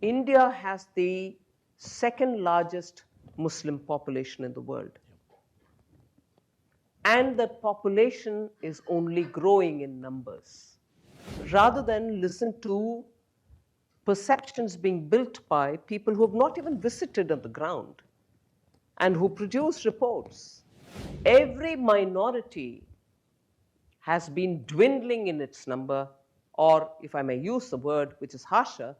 India has the second largest Muslim population in the world. And the population is only growing in numbers. Rather than listen to perceptions being built by people who have not even visited on the ground and who produce reports, every minority has been dwindling in its number, or if I may use the word which is harsher,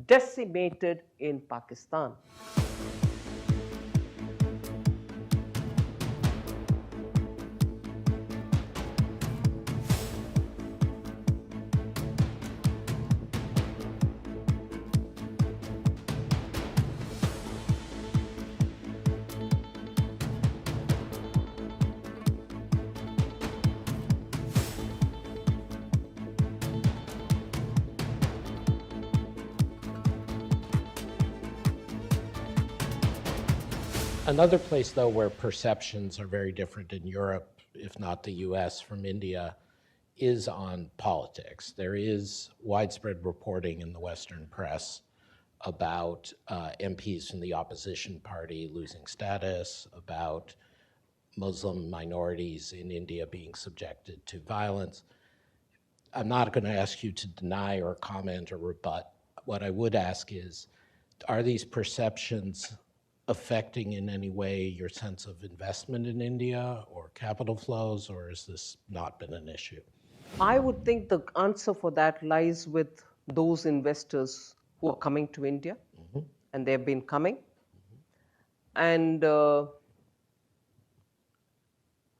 decimated in Pakistan. Another place, though, where perceptions are very different in Europe, if not the US, from India, is on politics. There is widespread reporting in the Western press about MPs from the opposition party losing status, about Muslim minorities in India being subjected to violence. I'm not going to ask you to deny or comment or rebut. What I would ask is, are these perceptions affecting in any way your sense of investment in India or capital flows, or has this not been an issue? I would think the answer for that lies with those investors who are coming to India, and they have been coming. And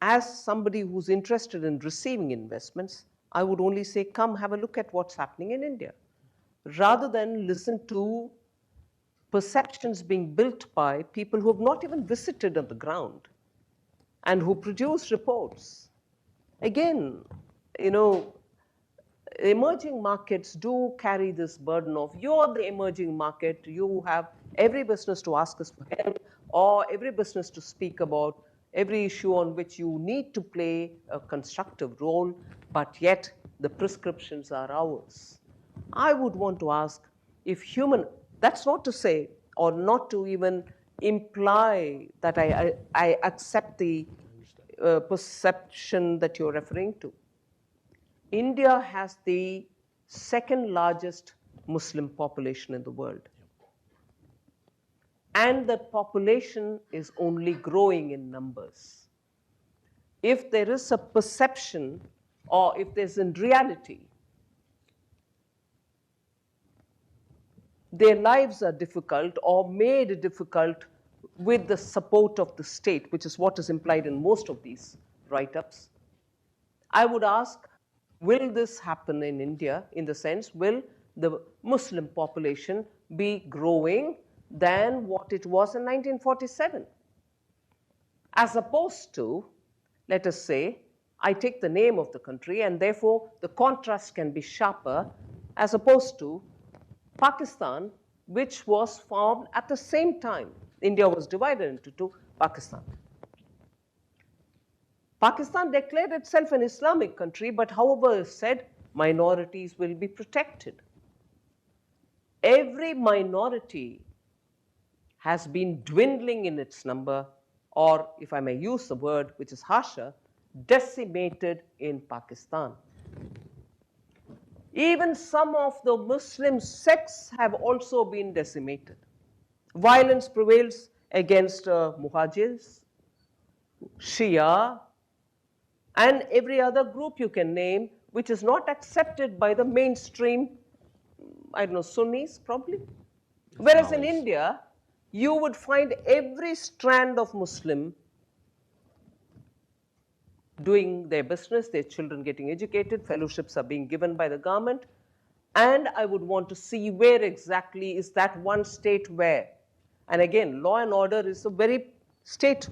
as somebody who's interested in receiving investments, I would only say, come have a look at what's happening in India, rather than listen to perceptions being built by people who have not even visited on the ground and who produce reports. Again, emerging markets do carry this burden of, you're the emerging market, you have every business to ask us for help, or every business to speak about every issue on which you need to play a constructive role, but yet the prescriptions are ours. I would want to ask if that's not to say, or not to even imply that I accept the perception that you're referring to. India has the second largest Muslim population in the world. And the population is only growing in numbers. If there is a perception, or if there's in reality, their lives are difficult or made difficult with the support of the state, which is what is implied in most of these write-ups, I would ask, will this happen in India, in the sense, will the Muslim population be growing than what it was in 1947? As opposed to, let us say, I take the name of the country and therefore the contrast can be sharper, as opposed to Pakistan, which was formed at the same time. India was divided into two, Pakistan. Pakistan declared itself an Islamic country, but however is said, minorities will be protected. Every minority has been dwindling in its number, or if I may use the word which is harsher, decimated in Pakistan. Even some of the Muslim sects have also been decimated. Violence prevails against Muhajirs, Shia, and every other group you can name, which is not accepted by the mainstream, I don't know, Sunnis probably. Whereas in India, you would find every strand of Muslim doing their business, their children getting educated, fellowships are being given by the government. And I would want to see where exactly is that one state where. And again, law and order is a very state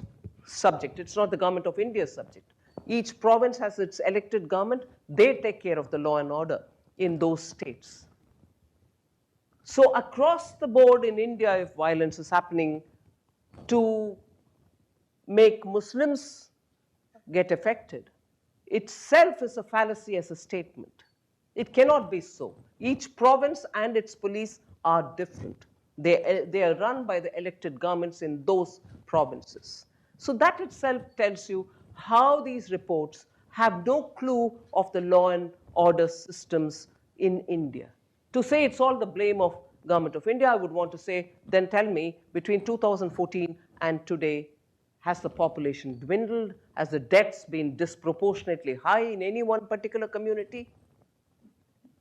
subject. It's not the government of India's subject. Each province has its elected government. They take care of the law and order in those states. So across the board in India, if violence is happening to make Muslims get affected, itself is a fallacy as a statement. It cannot be so. Each province and its police are different. They are run by the elected governments in those provinces. So that itself tells you how these reports have no clue of the law and order systems in India. To say it's all the blame of Government of India, I would want to say, then tell me, between 2014 and today, has the population dwindled? Has the deaths been disproportionately high in any one particular community?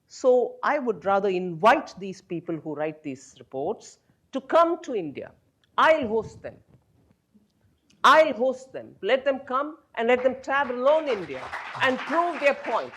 So I would rather invite these people who write these reports to come to India. I'll host them. I'll host them. Let them come and let them travel alone India and prove their point.